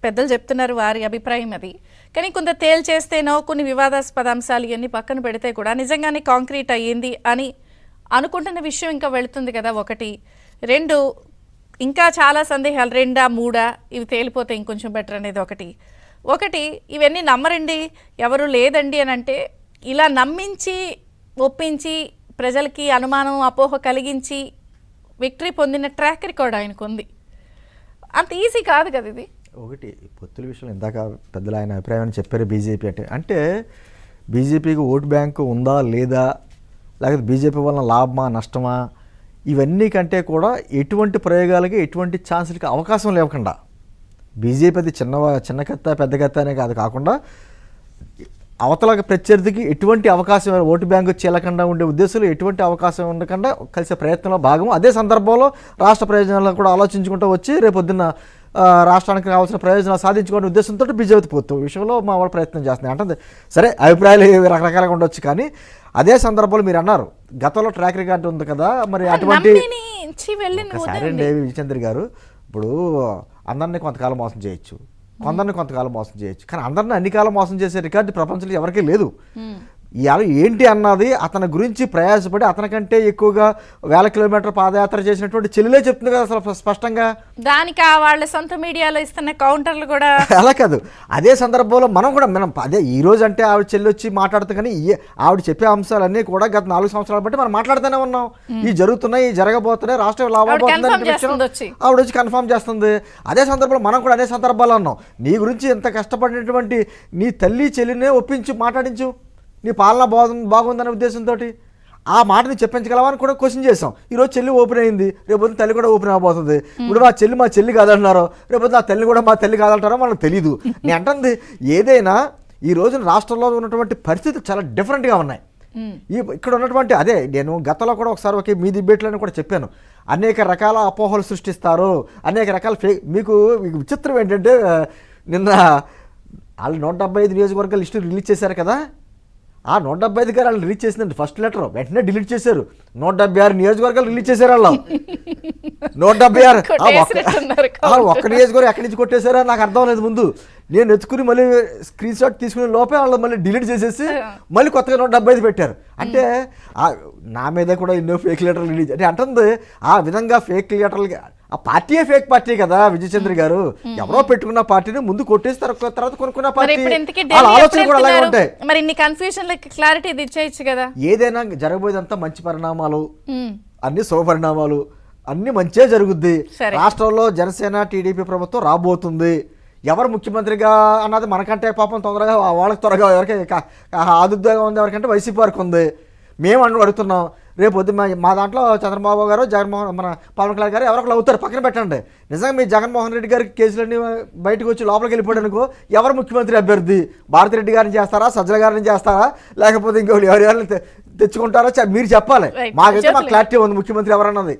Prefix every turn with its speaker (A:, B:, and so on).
A: పెద్దలు చెప్తున్నారు, వారి అభిప్రాయం అది. కానీ కొంత తేల్చేస్తేనో కొన్ని వివాదాస్పద అంశాలు ఇవన్నీ పక్కన పెడితే కూడా నిజంగానే కాంక్రీట్ అయ్యింది అని అనుకుంటున్న విషయం ఇంకా వెళుతుంది కదా. 1, 2 ఇంకా చాలా సందేహాలు, 2, 3 ఇవి తేలిపోతే ఇంకొంచెం బెటర్ అనేది ఒకటి ఇవన్నీ నమ్మరండి ఎవరు లేదండి అని అంటే, ఇలా నమ్మించి ఒప్పించి ప్రజలకి అనుమానం అపోహ కలిగించి విక్టరీ పొందిన ట్రాక్ రికార్డ్ ఆయనకు ఉంది. అంత ఈజీ కాదు కదా ఇది.
B: ఒకటి పొత్తుల విషయంలో ఇందాక పెద్దలు ఆయన అభిప్రాయం చెప్పారు. బీజేపీ అంటే బీజేపీకి ఓటు బ్యాంకు ఉందా లేదా, లేకపోతే బీజేపీ వలన లాభమా నష్టమా, ఇవన్నీ కంటే కూడా ఎటువంటి ప్రయోగాలకి ఎటువంటి ఛాన్సులకి అవకాశం లేకుండా బీజేపీ అది చిన్న కత్త పెద్ద కత్త అనే కాకుండా అవతల ప్రత్యర్థికి ఎటువంటి అవకాశం ఓటు బ్యాంకు చీలకుండా ఉండే ఉద్దేశంలో ఎటువంటి అవకాశం ఉండకుండా కలిసే ప్రయత్నంలో భాగం. అదే సందర్భంలో రాష్ట్ర ప్రయోజనాలను కూడా ఆలోచించుకుంటూ వచ్చి రేపొద్దున్న రాష్ట్రానికి కావాల్సిన ప్రయోజనాలు సాధించుకునే ఉద్దేశంతో బీజేపీ పొత్తు విషయంలో మా వాళ్ళు ప్రయత్నం చేస్తున్నాయి అంటే సరే, అభిప్రాయాలు రకరకాలుగా ఉండొచ్చు. కానీ అదే సందర్భంలో మీరు అన్నారు గతంలో ట్రాక్ రికార్డు ఉంది కదా, మరి అటువంటి సరే అండి విజయచంద్ర గారు, ఇప్పుడు అందరినీ కొంతకాలం మోసం చేయొచ్చు, కొందరిని కొంతకాలం మోసం చేయొచ్చు, కానీ అందరిని అన్ని కాలం మోసం చేసే రికార్డు ప్రపంచంలో ఎవరికీ లేదు. ఇవాళ ఏంటి అన్నది అతని గురించి ప్రయాసపడి అతనికంటే ఎక్కువగా 1000 కిలోమీటర్ పాదయాత్ర చేసినటువంటి చెల్లెలే చెప్తుంది కదా అసలు స్పష్టంగా.
A: దానికి వాళ్ళ సొంత మీడియాలో ఇస్తున్న కౌంటర్లు కూడా
B: అలా కాదు. అదే సందర్భంలో మనం అదే ఈ రోజు అంటే ఆవిడ చెల్లి వచ్చి మాట్లాడుతూ, కానీ ఆవిడ చెప్పే అంశాలన్నీ కూడా గత 4 సంవత్సరాలు బట్టి మనం మాట్లాడుతూనే ఉన్నాం. ఈ జరుగుతున్నాయి, ఈ జరగబోతున్నాయి, రాష్ట్రం లాభపోతుంది ఆవిడ వచ్చి కన్ఫర్మ్ చేస్తుంది. అదే సందర్భంలో మనం కూడా అదే సందర్భాలు అన్నాం, నీ గురించి ఎంత కష్టపడినటువంటి నీ తల్లి చెల్లినే ఒప్పించి మాట్లాడించు, నీ పాలన బాగుందనే ఉద్దేశంతో ఆ మాటని చెప్పించగలవని కూడా క్వశ్చన్ చేసాం. ఈరోజు చెల్లి ఓపెన్ అయింది, రేపొద్దు తల్లి కూడా ఓపెన్ అయిపోతుంది. ఇప్పుడు మా చెల్లి కాదంటున్నారో, రేపొద్దు నా తల్లి కూడా మా తల్లి కాదంటారో మనకు తెలియదు. నేను అంటుంది ఏదైనా ఈ రోజున రాష్ట్రంలో ఉన్నటువంటి పరిస్థితులు చాలా డిఫరెంట్గా ఉన్నాయి. ఇక్కడ ఉన్నటువంటి అదే నేను గతంలో కూడా ఒకసారి మీ డిబేట్లను కూడా చెప్పాను, అనేక రకాల అపోహలు సృష్టిస్తారు, అనేక రకాల మీకు విచిత్రం ఏంటంటే నిన్న వాళ్ళు 175 నియోజకవర్గాలు లిస్టు రిలీజ్ చేశారు కదా. ఆ 175 గారు వాళ్ళు రిలీజ్ చేసిందండి ఫస్ట్ లెటర్, వెంటనే డిలీట్ చేశారు. 176 నియోజకవర్గాలు రిలీజ్ చేశారు వాళ్ళు. 176 ఒక్క నియోజకవర్గం ఎక్కడి నుంచి కొట్టేశారో నాకు అర్థం లేదు. ముందు నేను ఎత్తుకుని మళ్ళీ స్క్రీన్ షాట్ తీసుకునే లోపే వాళ్ళు మళ్ళీ డిలీట్ చేసేసి మళ్ళీ కొత్తగా 175 పెట్టారు. అంటే నా మీద కూడా ఎన్నో ఫేక్ లెటర్లు రిలీజ్ అంటే అంటుంది. ఆ విధంగా ఫేక్ లెటర్లు, ఆ పార్టీయే ఫేక్ పార్టీ కదా విజయచంద్ర గారు. ఎవరో పెట్టుకున్న పార్టీని ముందు కొట్టేసి తర్వాత కొనుక్కున్న పార్టీ ఆలోచన కూడా అలాగే ఉంటాయి.
A: మరి ఇన్ని కన్ఫ్యూజన్లకి క్లారిటీ ఇచ్చేయచ్చు కదా.
B: ఏదైనా జరగబోయేదంతా మంచి పరిణామాలు, అన్ని శుభ పరిణామాలు, అన్ని మంచే జరుగుద్ది. రాష్ట్రంలో జనసేన టీడీపీ ప్రభుత్వం రాబోతుంది. ఎవరు ముఖ్యమంత్రిగా అన్నది మనకంటే పాపం తొందరగా వాళ్ళకి త్వరగా ఎవరికి ఆదుద్యోగం ఉంది, ఎవరికంటే వైసీపీ వారికి ఉంది. మేము అడుగుతున్నాం, రేపు వద్దు మా దాంట్లో చంద్రబాబు గారు మన పవన్ కళ్యాణ్ గారు ఎవరొకరు అవుతారు, పక్కన పెట్టండి. నిజంగా మీ జగన్మోహన్ రెడ్డి గారికి కేసులన్నీ బయటకు వచ్చి లోపలికి వెళ్ళిపోయాడు అనుకో, ఎవరు ముఖ్యమంత్రి అభ్యర్థి? భారతిరెడ్డి గారిని చేస్తారా, సజ్జల గారిని చేస్తారా, లేకపోతే ఇంకోటి ఎవరెవరిని తెచ్చుకుంటారో మీరు చెప్పాలి. మాకైతే మాకు క్లారిటీ ఉంది ముఖ్యమంత్రి ఎవరన్నది.